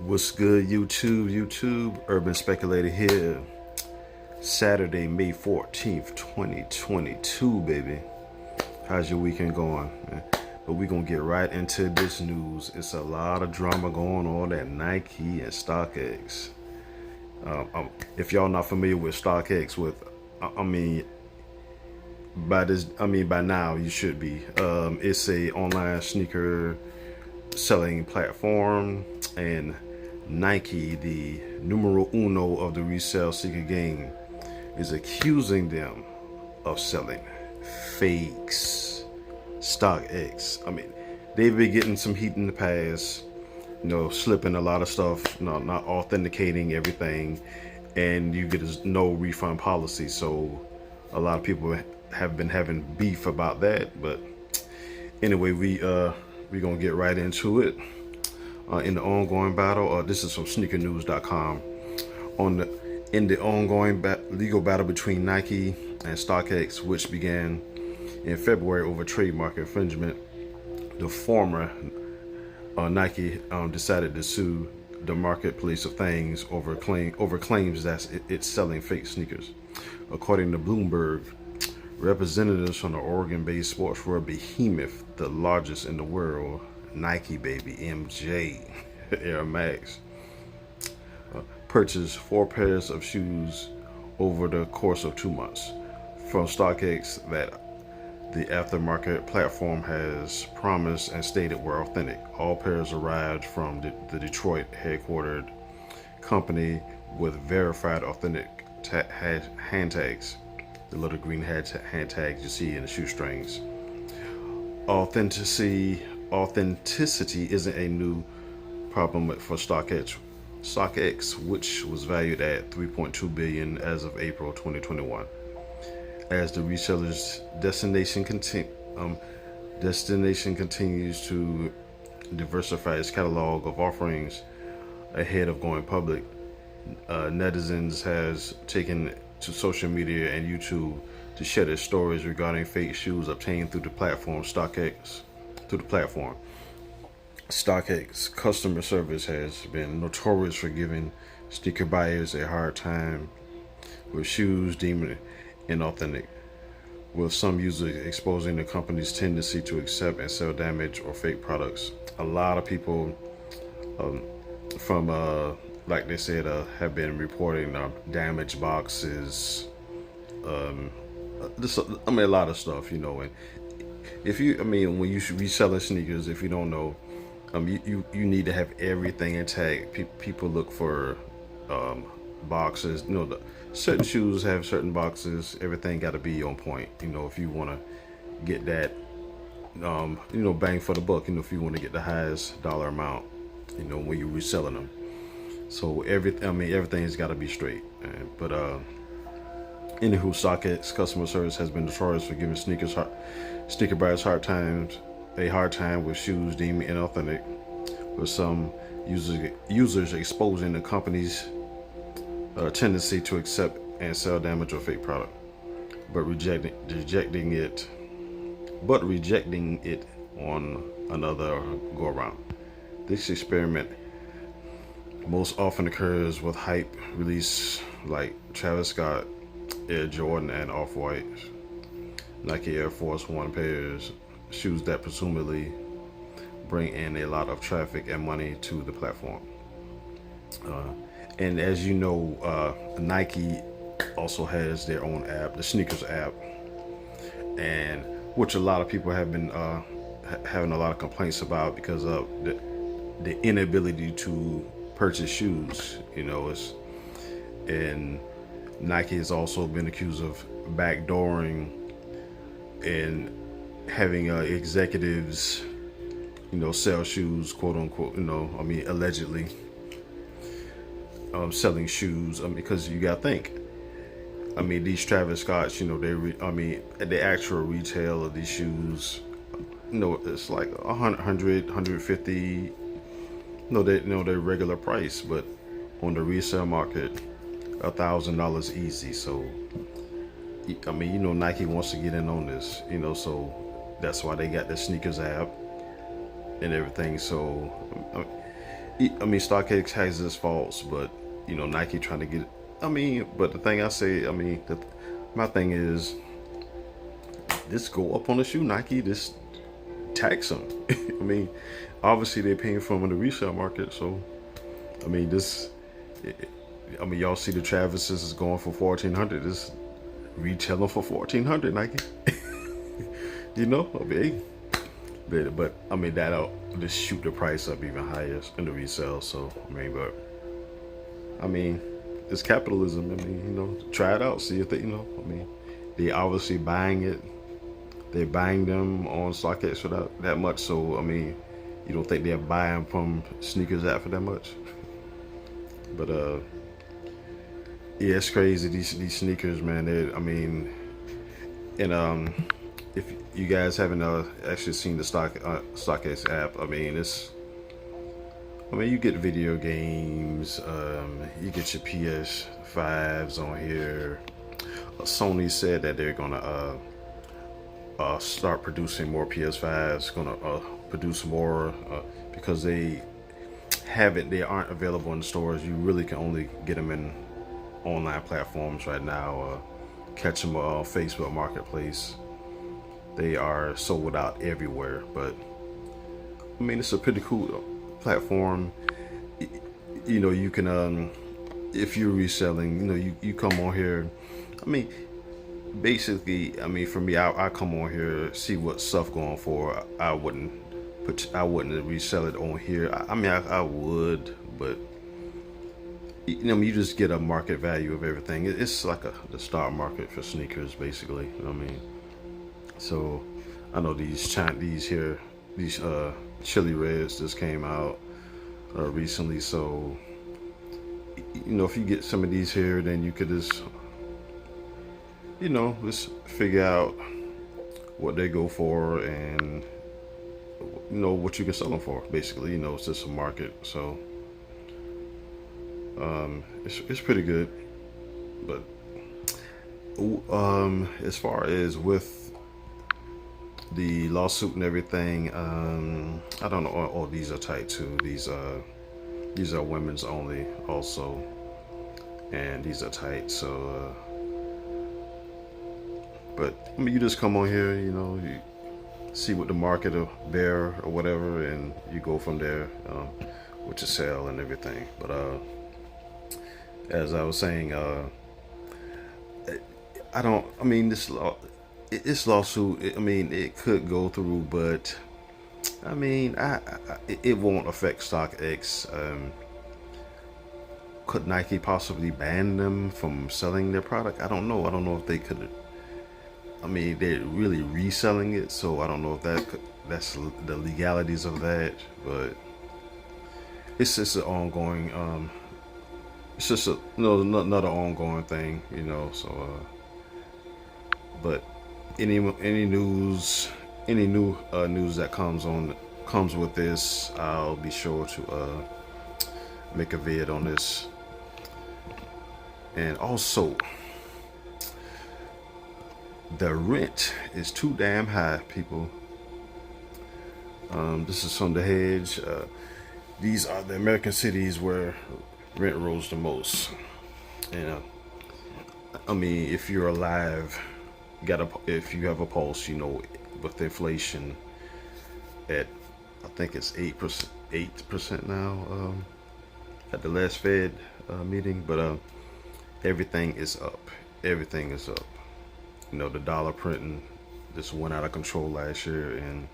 What's good, YouTube? Urban Speculator here. Saturday, May 14th, 2022, baby. How's your weekend going, man? But we're going to get right into this news. It's a lot of drama going on at Nike and StockX. If y'all not familiar with StockX, I mean, by now you should be. It's a online sneaker selling platform, and Nike, the numero uno of the resale sneaker game, is accusing them of selling fakes. StockX. They've been getting some heat in the past, slipping a lot of stuff, not authenticating everything, and you get a no refund policy. So a lot of people have been having beef about that. But anyway, we're gonna get right into it. In the ongoing battle, this is from sneakernews.com. In the ongoing legal battle between Nike and StockX, which began in February over trademark infringement, the former Nike decided to sue the marketplace of things over claims that it's selling fake sneakers. According to Bloomberg, representatives from the Oregon-based sportswear behemoth, the largest in the world, Nike, baby, MJ, Air Max, purchased 4 pairs of shoes over the course of 2 months from StockX that the aftermarket platform has promised and stated were authentic. All pairs arrived from the Detroit headquartered company with verified authentic hand tags, the little green hand tags you see in the shoestrings. Authenticity isn't a new problem for StockX, which was valued at $3.2 billion as of April 2021. As the reseller's destination continues to diversify its catalog of offerings ahead of going public, netizens has taken to social media and YouTube to share their stories regarding fake shoes obtained through the platform StockX. StockX customer service has been notorious for giving sneaker buyers a hard time with shoes deemed inauthentic, with some users exposing the company's tendency to accept and sell damaged or fake products. A lot of people from like they said, have been reporting damaged boxes. A lot of stuff, and if you, when you reselling sneakers, if you don't know, you need to have everything intact. People look for boxes. Certain shoes have certain boxes. Everything got to be on point. If you want to get that, bang for the buck. If you want to get the highest dollar amount, when you're reselling them. So everything's got to be straight. But anywho, StockX customer service has been notorious for giving sneaker buyers a hard time with shoes deemed inauthentic, with some users exposing the company's tendency to accept and sell damaged or fake product, but rejecting it on another go around. This experiment most often occurs with hype release like Travis Scott, Air Jordan, and Off-White, Nike Air Force One pairs, shoes that presumably bring in a lot of traffic and money to the platform. And as you know, Nike also has their own app, the Sneaker's app, and which a lot of people have been having a lot of complaints about because of the inability to purchase shoes. And Nike has also been accused of backdooring and having executives, sell shoes, quote unquote, allegedly selling shoes. Because you gotta think, these Travis Scotts, the actual retail of these shoes, it's like 100, 150, their regular price, but on the resale market, $1,000 easy. So, Nike wants to get in on this, so that's why they got the Sneaker's app and everything. So, I mean, StockX has its faults, but you know, Nike trying to get. I mean, but the thing I say, I mean, my thing is, this go up on the shoe, Nike. This tax them. I mean, obviously they're paying for them in the resale market, so I mean, this. I mean, y'all see the Travis's is going for 1,400. This retailing for 1,400, Nike. You know, I mean, but I mean that'll just shoot the price up even higher in the resale. So I mean, but I mean, it's capitalism. I mean, you know, try it out, see if they, you know, I mean, they obviously buying it. They're buying them on StockX for that much. So I mean, you don't think they're buying from Sneakers App for that much? But yeah, it's crazy. These sneakers, man. I mean, and if you guys haven't actually seen the StockX app, I mean, I mean, you get video games, you get your PS5s on here. Sony said that they're gonna start producing more PS5s, gonna produce more because they aren't available in the stores. You really can only get them in online platforms right now. Catch them on Facebook Marketplace. They are sold out everywhere, but I mean, it's a pretty cool platform. You know, you can if you're reselling, you know, you come on here. I mean, basically, I mean, for me, I come on here, see what stuff going for. I wouldn't resell it on here. I mean, I would, but you know, you just get a market value of everything. It's like the stock market for sneakers, basically. You know what I mean? So I know these chili reds just came out recently. So you know, if you get some of these here, then you could just, you know, just figure out what they go for and you know what you can sell them for. Basically, you know, it's just a market. So it's pretty good. But as far as with the lawsuit and everything, I don't know. Oh, these are tight too. These are women's only also, and these are tight. So, but I mean, you just come on here, you know, you see what the market will bear or whatever, and you go from there with your sale and everything. But as I was saying, I don't. I mean, this lawsuit. I mean, it could go through, but I mean, it won't affect StockX. Could Nike possibly ban them from selling their product? I don't know. I don't know if they could. I mean, they're really reselling it, so I don't know if that's the legalities of that. But it's just an ongoing. It's just another ongoing thing, you know. So, but any news, any new news that comes with this, I'll be sure to make a vid on this. And also, the rent is too damn high, people. This is from The Hedge. These are the American cities where rent rose the most. And I mean, if you're alive, if you have a pulse, you know, with the inflation at, I think it's 8% now at the last Fed meeting, but everything is up. Everything is up. You know, the dollar printing just went out of control last year, and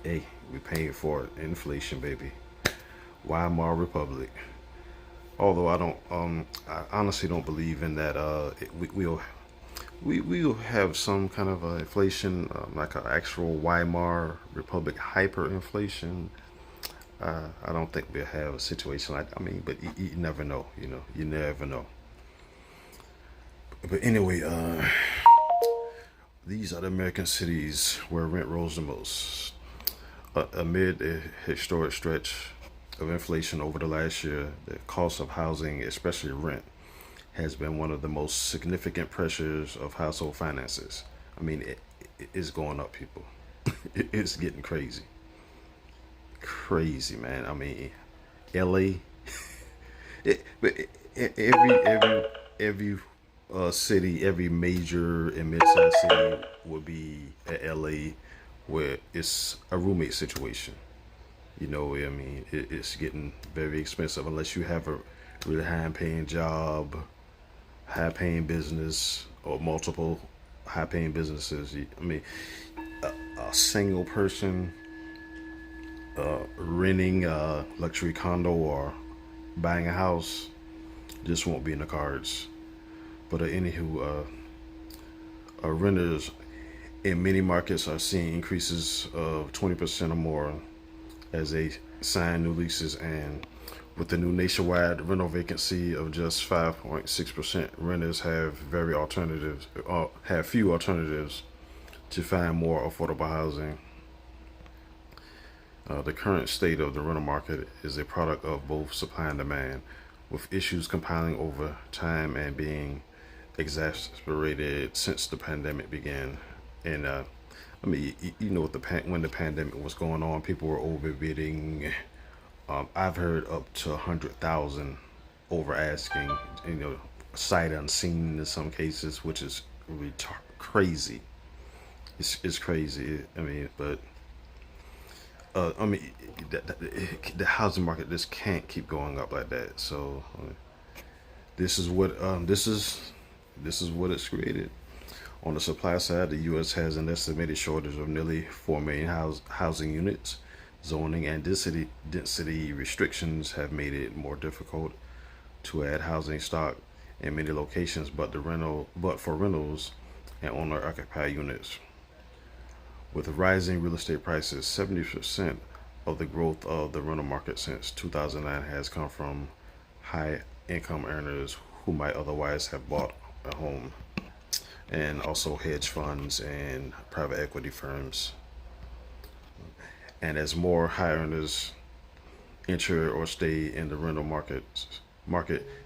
hey, we paying for it. Inflation, baby. Weimar Republic. Although I honestly don't believe in that. We'll have some kind of inflation, like an actual Weimar Republic hyperinflation. I don't think we'll have a situation like. I mean, but you never know. You know, you never know. But anyway, these are the American cities where rent rose the most. Amid a historic stretch of inflation over the last year, the cost of housing, especially rent, has been one of the most significant pressures of household finances. I mean, it's going up, people. It's getting crazy. Crazy, man. I mean, LA. But every city, every major and mid-sized city will be at LA, where it's a roommate situation. You know, I mean, it's getting very expensive unless you have a really high-paying job, high-paying business, or multiple high-paying businesses. I mean, a single person renting a luxury condo or buying a house just won't be in the cards. But renters in many markets are seeing increases of 20% or more as they sign new leases, and with the new nationwide rental vacancy of just 5.6%, renters have few alternatives to find more affordable housing. The current state of the rental market is a product of both supply and demand, with issues compiling over time and being exacerbated since the pandemic began. And I mean, you know, when the pandemic was going on, people were overbidding. I've heard up to 100,000 over asking. You know, sight unseen in some cases, which is crazy. It's crazy. I mean, but I mean, the housing market just can't keep going up like that. So this is what this is what it's created. On the supply side, the U.S. has an estimated shortage of nearly 4 million housing units. Zoning and density restrictions have made it more difficult to add housing stock in many locations, but for rentals and owner-occupied units. With rising real estate prices, 70% of the growth of the rental market since 2009 has come from high income earners who might otherwise have bought a home, and also hedge funds and private equity firms. And as more high earners enter or stay in the rental market,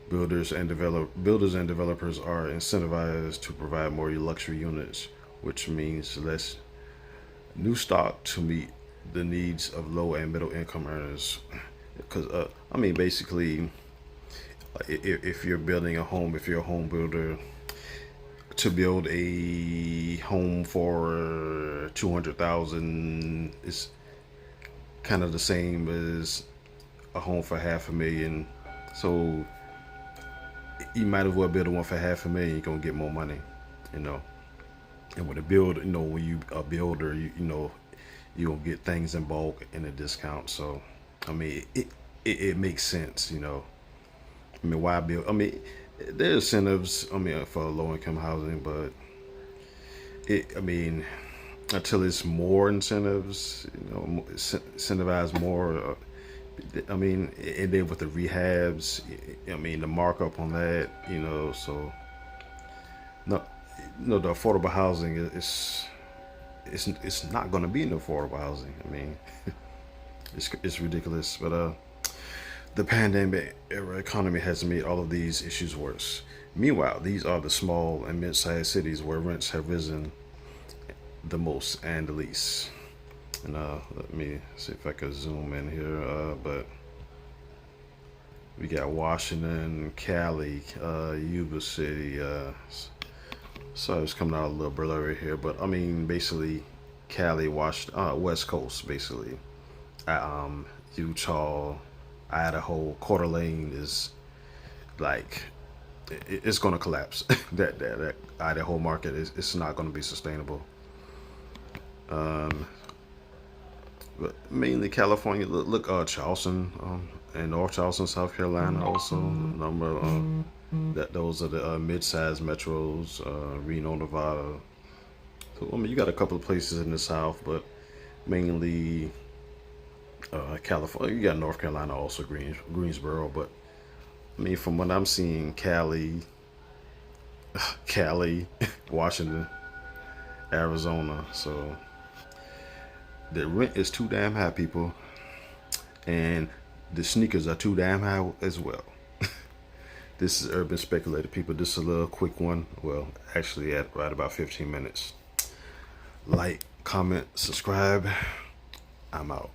builders and developers are incentivized to provide more luxury units, which means less new stock to meet the needs of low and middle income earners. Because I mean, basically, if you're building a home, if you're a home builder, to build a home for 200,000 is kind of the same as a home for 500,000. So you might as well build one for 500,000. You're gonna get more money, you know. And with a build, you know, when you a builder, you know, you gonna get things in bulk and a discount. So I mean, it makes sense, you know. I mean, why build? I mean, there are incentives. I mean, for low income housing, but I mean, until it's more incentives, you know, incentivize more. I mean, and then with the rehabs, I mean, the markup on that, you know, so no, no, the affordable housing it's not going to be no affordable housing. I mean, it's ridiculous, but the pandemic era economy has made all of these issues worse. Meanwhile, these are the small and mid-sized cities where rents have risen the most and the least. And let me see if I can zoom in here. But we got Washington, Cali, Yuba City. So it's coming out a little blurry here, but I mean basically Cali, Washington, West Coast, basically. Utah, Idaho, Coeur d'Alene is like it's going to collapse. That Idaho market is it's not going to be sustainable. But mainly California. Look, Charleston, and North Charleston, South Carolina, also number. That those are the mid-sized metros. Reno, Nevada. So I mean, you got a couple of places in the South, but mainly California. You got North Carolina, also Greensboro. But I mean, from what I'm seeing, Cali, Washington, Arizona. So the rent is too damn high, people, and the sneakers are too damn high as well. This is Urban Speculator, people. This is a little quick one. Well, actually, at right about 15 minutes. Like, comment, subscribe. I'm out.